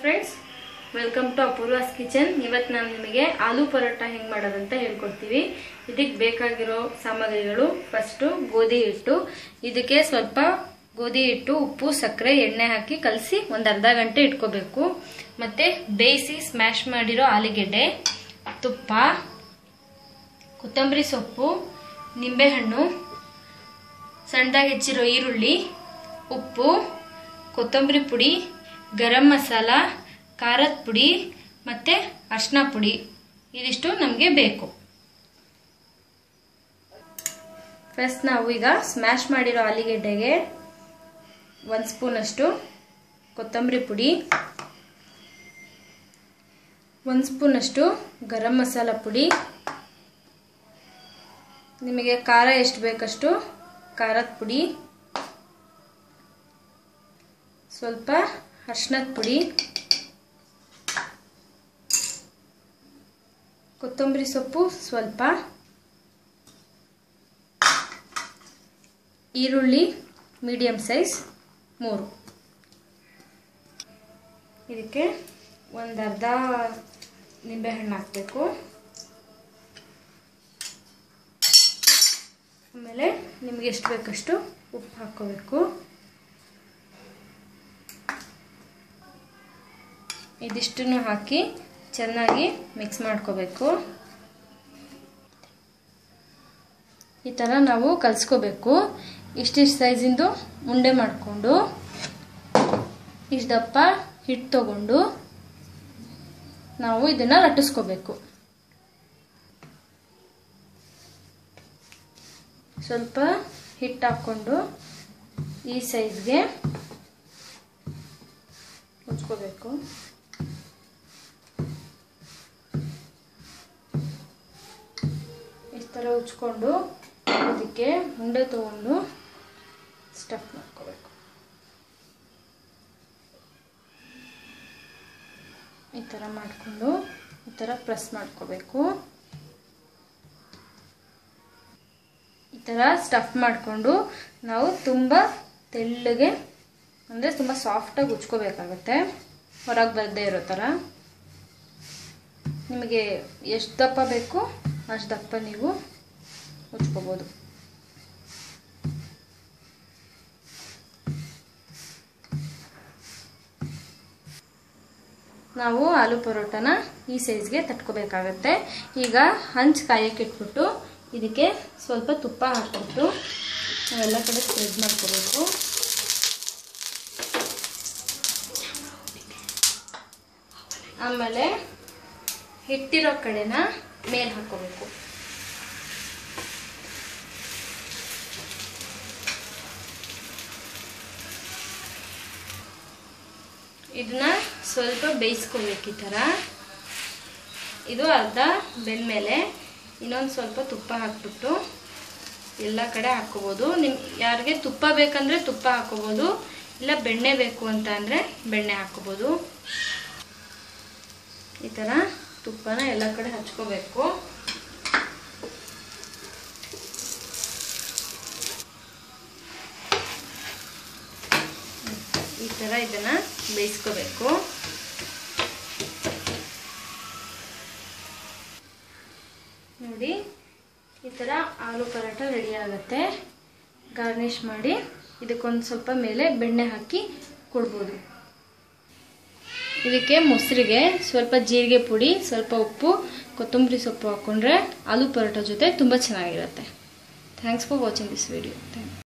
Friends, welcome to Apoorva's kitchen. ಇವತ್ತು ನಾನು ನಿಮಗೆ ಆಲೂ ಪರೋಟ ಹೆಂಗೆ ಮಾಡೋದಂತ ಹೇಳ್ಕೊಡ್ತೀವಿ. ಇದಕ್ಕೆ ಬೇಕಾಗಿರೋ ಸಾಮಗ್ರಿಗಳು: ಫಸ್ಟು ಗೋಧಿ ಹಿಟ್ಟು. ಇದಕ್ಕೆ ಸ್ವಲ್ಪ ಗೋಧಿ ಹಿಟ್ಟು, ಉಪ್ಪು, ಸಕ್ಕರೆ, ಎಣ್ಣೆ ಹಾಕಿ ಕಲಸಿ ಒಂದು ಅರ್ಧ ಗಂಟೆ ಇಟ್ಕೋಬೇಕು. ಮತ್ತೆ ಬೇಯಿಸಿ ಸ್ಮ್ಯಾಶ್ ಮಾಡಿರೋ ಆಲೂಗೆಡ್ಡೆ, ತುಪ್ಪ, ಕೊತ್ತಂಬರಿ ಸೊಪ್ಪು, ನಿಂಬೆಹಣ್ಣು, ಸಣ್ಣದಾಗಿ ಹೆಚ್ಚಿರೋ ಈರುಳ್ಳಿ, ಉಪ್ಪು, ಕೊತ್ತಂಬರಿ ಪುಡಿ, ಗರಂ ಮಸಾಲ, ಖಾರದ ಪುಡಿ ಮತ್ತೆ ಅರಿಶಿನ ಪುಡಿ, ಇದಿಷ್ಟು ನಮಗೆ ಬೇಕು. ಫಸ್ಟ್ ನಾವು ಈಗ ಸ್ಮ್ಯಾಶ್ ಮಾಡಿರೋ ಆಲೂಗೆಡ್ಡೆಗೆ 1 ಸ್ಪೂನ್ ಅಷ್ಟು ಕೊತ್ತಂಬರಿ ಪುಡಿ, 1 ಸ್ಪೂನ್ ಅಷ್ಟು ಗರಂ ಮಸಾಲ ಪುಡಿ, ನಿಮಗೆ ಖಾರ ಎಷ್ಟು ಬೇಕಷ್ಟು ಖಾರದ ಪುಡಿ, ಸ್ವಲ್ಪ ಅರಿಶಿನದ ಪುಡಿ, ಕೊತ್ತಂಬರಿ ಸೊಪ್ಪು ಸ್ವಲ್ಪ, ಈರುಳ್ಳಿ ಮೀಡಿಯಂ ಸೈಜ್ 3. ಇದಕ್ಕೆ ಒಂದು ಅರ್ಧ ನಿಂಬೆಹಣ್ಣು ಹಾಕಬೇಕು. ಆಮೇಲೆ ನಿಮಗೆ ಎಷ್ಟು ಬೇಕಷ್ಟು ಉಪ್ಪು ಹಾಕೋಬೇಕು. ಇದಿಷ್ಟನ್ನು ಹಾಕಿ ಚೆನ್ನಾಗಿ ಮಿಕ್ಸ್ ಮಾಡ್ಕೋಬೇಕು. ಈ ಥರ ನಾವು ಕಲಿಸ್ಕೋಬೇಕು. ಇಷ್ಟಿಷ್ಟು ಸೈಜಿಂದು ಉಂಡೆ ಮಾಡಿಕೊಂಡು ಇಷ್ಟು ದಪ್ಪ ಹಿಟ್ಟು ತಗೊಂಡು ನಾವು ಇದನ್ನು ಲಟ್ಟಿಸ್ಕೋಬೇಕು. ಸ್ವಲ್ಪ ಹಿಟ್ಟು ಹಾಕ್ಕೊಂಡು ಈ ಸೈಜ್ಗೆ ಉಜ್ಕೋಬೇಕು. ಈ ಥರ ಉಜ್ಕೊಂಡು ಇದಕ್ಕೆ ಉಂಡೆ ತಗೊಂಡು ಸ್ಟಫ್ ಮಾಡ್ಕೋಬೇಕು. ಈ ಥರ ಮಾಡಿಕೊಂಡು ಈ ಥರ ಪ್ರೆಸ್ ಮಾಡ್ಕೋಬೇಕು. ಈ ಥರ ಸ್ಟಫ್ ಮಾಡಿಕೊಂಡು ನಾವು ತುಂಬ ತೆಳ್ಳಗೆ ಅಂದರೆ ತುಂಬ ಸಾಫ್ಟಾಗಿ ಉಜ್ಕೋಬೇಕಾಗತ್ತೆ, ಹೊರಗೆ ಬರದೇ ಇರೋ ಥರ. ನಿಮಗೆ ಎಷ್ಟು ದಪ್ಪ ಬೇಕು ಅಷ್ಟು ದಪ್ಪ ನೀವು ಉಜ್ಕೋಬೋದು. ನಾವು ಆಲೂ ಪರೋಟನ ಈ ಸೈಜ್ಗೆ ತಟ್ಕೋಬೇಕಾಗತ್ತೆ. ಈಗ ಹಂಚು ಕಾಯಕ್ಕೆ ಇಟ್ಬಿಟ್ಟು ಇದಕ್ಕೆ ಸ್ವಲ್ಪ ತುಪ್ಪ ಹಾಕ್ಬಿಟ್ಟು ನಾವೆಲ್ಲ ಕಡೆ ಸ್ಪ್ರೆಡ್ ಮಾಡ್ಕೋಬೇಕು. ಆಮೇಲೆ ಹಿಟ್ಟಿರೋ ಕಡೆನ ಮೇಲೆ ಹಾಕೋಬೇಕು. ಇದನ್ನ ಸ್ವಲ್ಪ ಬೇಯಿಸ್ಕೋಬೇಕು. ಈ ಥರ ಇದು ಅರ್ಧ ಬೆಂದ್ಮೇಲೆ ಇನ್ನೊಂದು ಸ್ವಲ್ಪ ತುಪ್ಪ ಹಾಕ್ಬಿಟ್ಟು ಎಲ್ಲ ಕಡೆ ಹಾಕ್ಕೋಬೋದು. ಯಾರಿಗೆ ತುಪ್ಪ ಬೇಕಂದರೆ ತುಪ್ಪ ಹಾಕ್ಕೋಬೋದು, ಇಲ್ಲ ಬೆಣ್ಣೆ ಬೇಕು ಅಂತ ಅಂದರೆ ಬೆಣ್ಣೆ ಹಾಕ್ಕೋಬೋದು. ಈ ಥರ ತುಪ್ಪನ ಎಲ್ಲ ಕಡೆ ಹಚ್ಕೋಬೇಕು. ಈ ಥರ ಇದನ್ನು ಬೇಯಿಸ್ಕೋಬೇಕು. ನೋಡಿ, ಈ ಥರ ಆಲೂ ಪರೋಟ ರೆಡಿ ಆಗುತ್ತೆ. ಗಾರ್ನಿಷ್ ಮಾಡಿ ಇದಕ್ಕೊಂದು ಸ್ವಲ್ಪ ಮೇಲೆ ಬೆಣ್ಣೆ ಹಾಕಿ ಕೊಡ್ಬೋದು. ಇದಕ್ಕೆ ಮೊಸರಿಗೆ ಸ್ವಲ್ಪ ಜೀರಿಗೆ ಪುಡಿ, ಸ್ವಲ್ಪ ಉಪ್ಪು, ಕೊತ್ತಂಬರಿ ಸೊಪ್ಪು ಹಾಕ್ಕೊಂಡ್ರೆ ಆಲೂ ಪರೋಟ ಜೊತೆ ತುಂಬ ಚೆನ್ನಾಗಿರುತ್ತೆ. Thanks for watching this video.